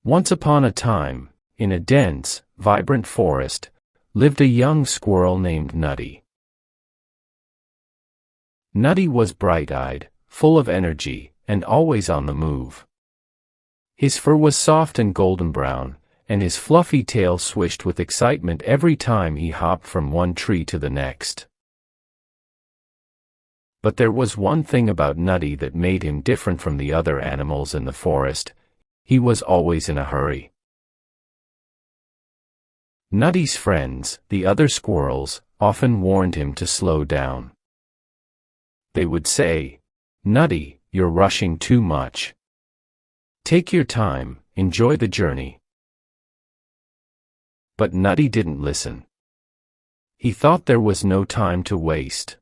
Once upon a time, in a dense, vibrant forest, lived a young squirrel named Nutty. Nutty was bright-eyed, full of energy, and always on the move. His fur was soft and golden brown, and his fluffy tail swished with excitement every time he hopped from one tree to the next. But there was one thing about Nutty that made him different from the other animals in the forest: he was always in a hurry. Nutty's friends, the other squirrels, often warned him to slow down. They would say, "Nutty, you're rushing too much. Take your time, enjoy the journey." But Nutty didn't listen. He thought there was no time to waste.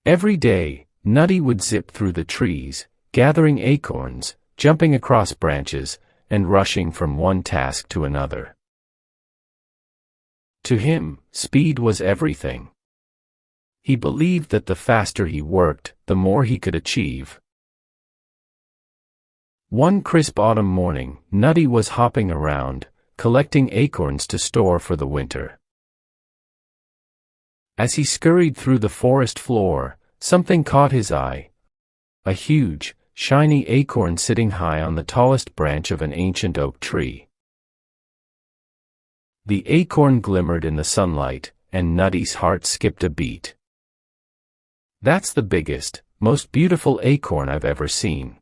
Every day, Nutty would zip through the trees, gathering acorns, jumping across branches, and rushing from one task to another. To him, speed was everything. He believed that the faster he worked, the more he could achieve. One crisp autumn morning, Nutty was hopping around, collecting acorns to store for the winter. As he scurried through the forest floor, something caught his eye: a huge, shiny acorn sitting high on the tallest branch of an ancient oak tree. The acorn glimmered in the sunlight, and Nutty's heart skipped a beat. "That's the biggest, most beautiful acorn I've ever seen,"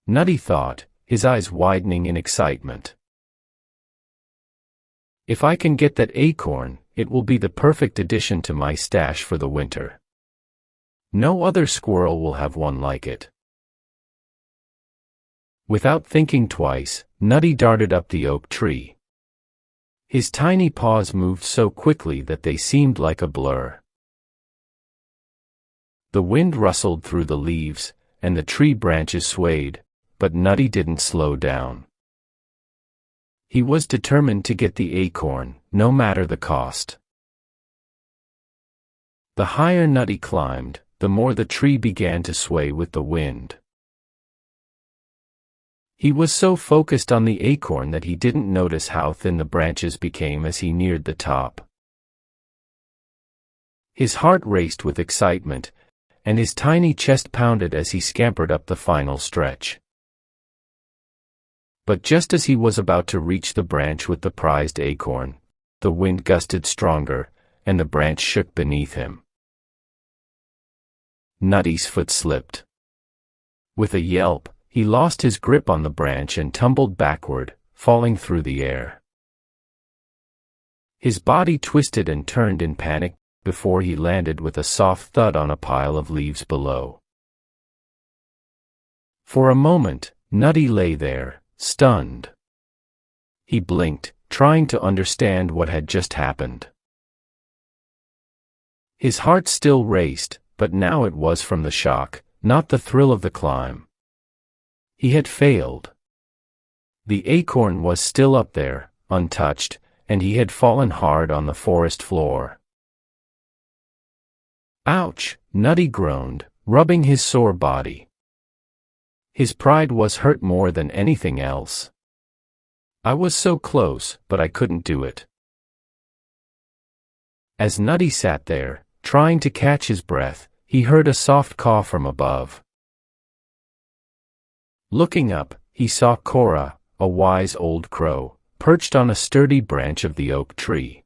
Nutty thought, his eyes widening in excitement. "If I can get that acorn, it will be the perfect addition to my stash for the winter. No other squirrel will have one like it." Without thinking twice, Nutty darted up the oak tree. His tiny paws moved so quickly that they seemed like a blur. The wind rustled through the leaves, and the tree branches swayed, but Nutty didn't slow down. He was determined to get the acorn, no matter the cost. The higher Nutty climbed, the more the tree began to sway with the wind. He was so focused on the acorn that he didn't notice how thin the branches became as he neared the top. His heart raced with excitement, and his tiny chest pounded as he scampered up the final stretch. But just as he was about to reach the branch with the prized acorn, the wind gusted stronger, and the branch shook beneath him. Nutty's foot slipped. With a yelp, he lost his grip on the branch and tumbled backward, falling through the air. His body twisted and turned in panic before he landed with a soft thud on a pile of leaves below. For a moment, Nutty lay there, stunned. He blinked, trying to understand what had just happened. His heart still raced, but now it was from the shock, not the thrill of the climb. He had failed. The acorn was still up there, untouched, and he had fallen hard on the forest floor. "Ouch!" Nutty groaned, rubbing his sore body. His pride was hurt more than anything else. "I was so close, but I couldn't do it." As Nutty sat there, trying to catch his breath, he heard a soft caw from above. Looking up, he saw Cora, a wise old crow, perched on a sturdy branch of the oak tree.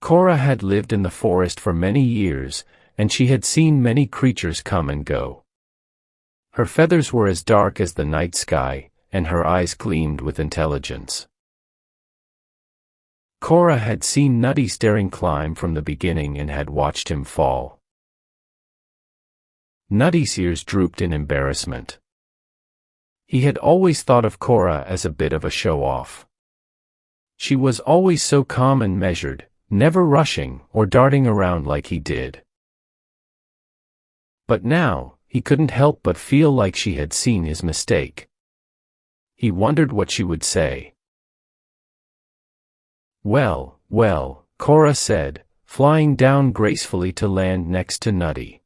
Cora had lived in the forest for many years, and she had seen many creatures come and go. Her feathers were as dark as the night sky, and her eyes gleamed with intelligence. Cora had seen Nutty's daring climb from the beginning and had watched him fall. Nutty's ears drooped in embarrassment. He had always thought of Cora as a bit of a show-off. She was always so calm and measured, never rushing or darting around like he did. But now, he couldn't help but feel like she had seen his mistake. He wondered what she would say. "Well, well," Cora said, flying down gracefully to land next to Nutty.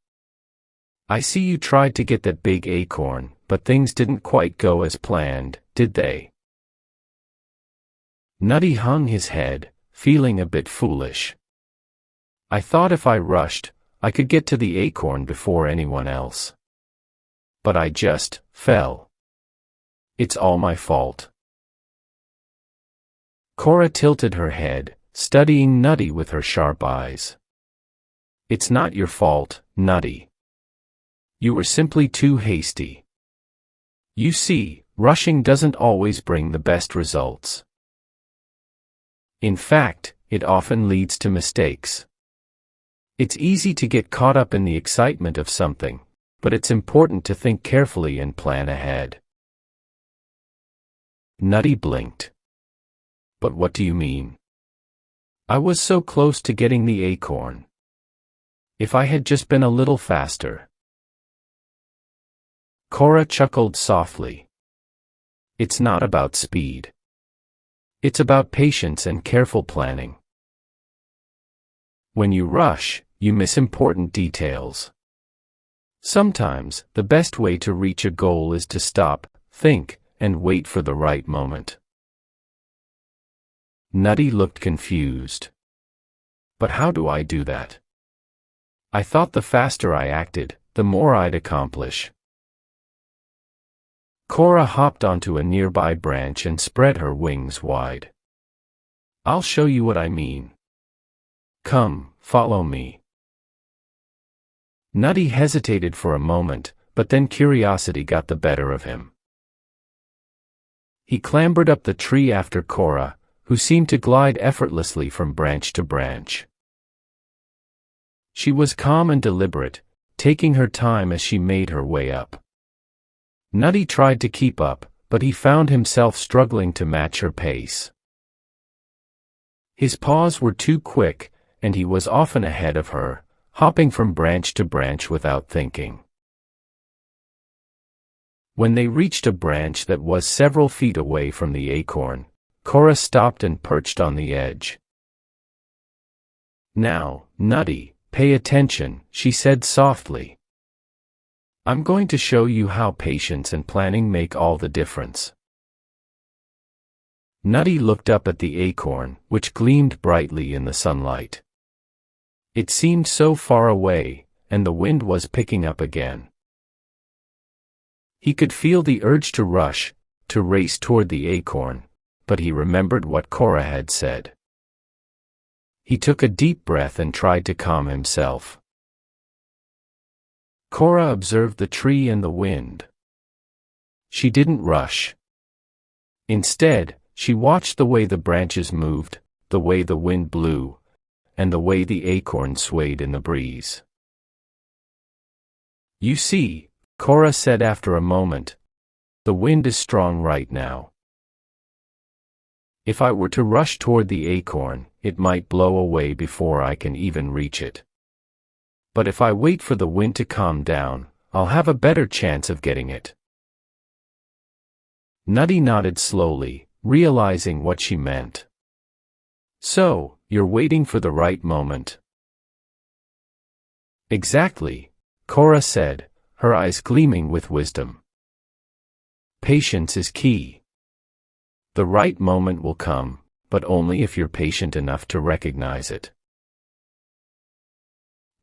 I see you tried to get that big acorn, but things didn't quite go as planned, did they? Nutty hung his head, feeling a bit foolish. I thought if I rushed, I could get to the acorn before anyone else. But I just fell. It's all my fault. Cora tilted her head, studying Nutty with her sharp eyes. It's not your fault, Nutty. You were simply too hasty. You see, rushing doesn't always bring the best results. In fact, it often leads to mistakes. It's easy to get caught up in the excitement of something, but it's important to think carefully and plan ahead. Nutty blinked. But what do you mean? I was so close to getting the acorn. If I had just been a little faster. Cora chuckled softly. It's not about speed. It's about patience and careful planning. When you rush, you miss important details. Sometimes, the best way to reach a goal is to stop, think, and wait for the right moment. Nutty looked confused. But how do I do that? I thought the faster I acted, the more I'd accomplish. Cora hopped onto a nearby branch and spread her wings wide. I'll show you what I mean. Come, follow me. Nutty hesitated for a moment, but then curiosity got the better of him. He clambered up the tree after Cora, who seemed to glide effortlessly from branch to branch. She was calm and deliberate, taking her time as she made her way up. Nutty tried to keep up, but he found himself struggling to match her pace. His paws were too quick, and he was often ahead of her, hopping from branch to branch without thinking. When they reached a branch that was several feet away from the acorn, Cora stopped and perched on the edge. Now, Nutty, pay attention, she said softly. I'm going to show you how patience and planning make all the difference. Nutty looked up at the acorn, which gleamed brightly in the sunlight. It seemed so far away, and the wind was picking up again. He could feel the urge to rush, to race toward the acorn, but he remembered what Cora had said. He took a deep breath and tried to calm himself. Cora observed the tree and the wind. She didn't rush. Instead, she watched the way the branches moved, the way the wind blew, and the way the acorn swayed in the breeze. You see, Cora said after a moment, the wind is strong right now. If I were to rush toward the acorn, it might blow away before I can even reach it. But if I wait for the wind to calm down, I'll have a better chance of getting it. Nutty nodded slowly, realizing what she meant. So, you're waiting for the right moment. Exactly, Cora said, her eyes gleaming with wisdom. Patience is key. The right moment will come, but only if you're patient enough to recognize it.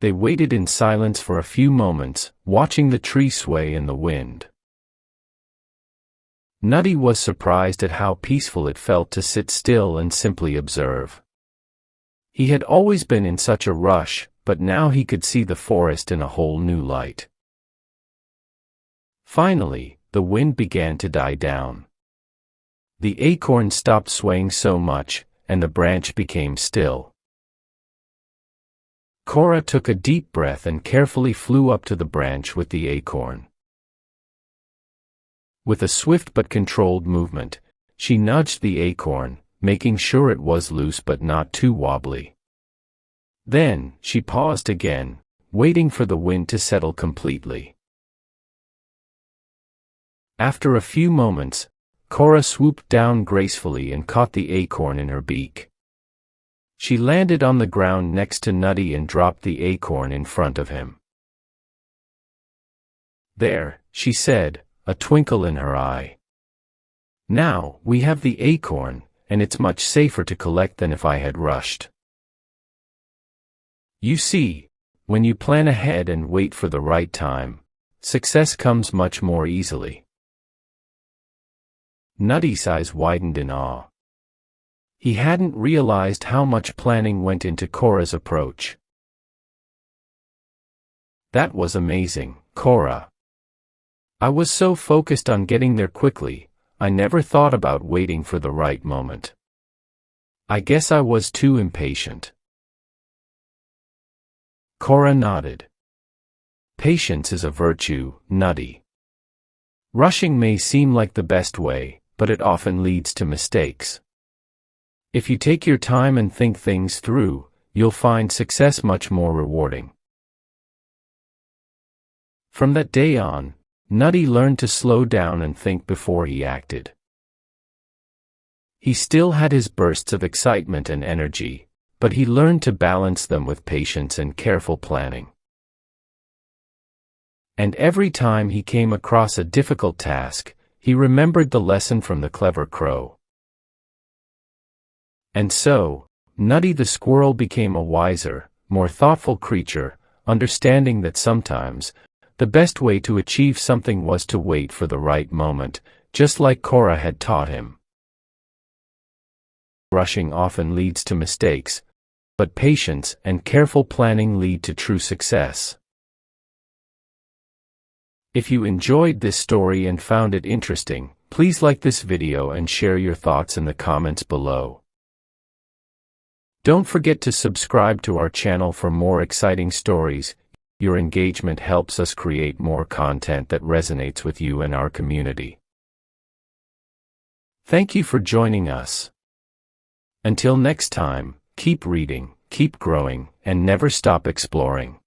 They waited in silence for a few moments, watching the tree sway in the wind. Nutty was surprised at how peaceful it felt to sit still and simply observe. He had always been in such a rush, but now he could see the forest in a whole new light. Finally, the wind began to die down. The acorn stopped swaying so much, and the branch became still. Cora took a deep breath and carefully flew up to the branch with the acorn. With a swift but controlled movement, she nudged the acorn, making sure it was loose but not too wobbly. Then, she paused again, waiting for the wind to settle completely. After a few moments, Cora swooped down gracefully and caught the acorn in her beak. She landed on the ground next to Nutty and dropped the acorn in front of him. There, she said, a twinkle in her eye. Now, we have the acorn, and it's much safer to collect than if I had rushed. You see, when you plan ahead and wait for the right time, success comes much more easily. Nutty's eyes widened in awe. He hadn't realized how much planning went into Cora's approach. That was amazing, Cora. I was so focused on getting there quickly, I never thought about waiting for the right moment. I guess I was too impatient. Cora nodded. Patience is a virtue, Nutty. Rushing may seem like the best way, but it often leads to mistakes. If you take your time and think things through, you'll find success much more rewarding. From that day on, Nutty learned to slow down and think before he acted. He still had his bursts of excitement and energy, but he learned to balance them with patience and careful planning. And every time he came across a difficult task, he remembered the lesson from the clever crow. And so, Nutty the squirrel became a wiser, more thoughtful creature, understanding that sometimes, the best way to achieve something was to wait for the right moment, just like Cora had taught him. Rushing often leads to mistakes, but patience and careful planning lead to true success. If you enjoyed this story and found it interesting, please like this video and share your thoughts in the comments below. Don't forget to subscribe to our channel for more exciting stories. Your engagement helps us create more content that resonates with you and our community. Thank you for joining us. Until next time, keep reading, keep growing, and never stop exploring.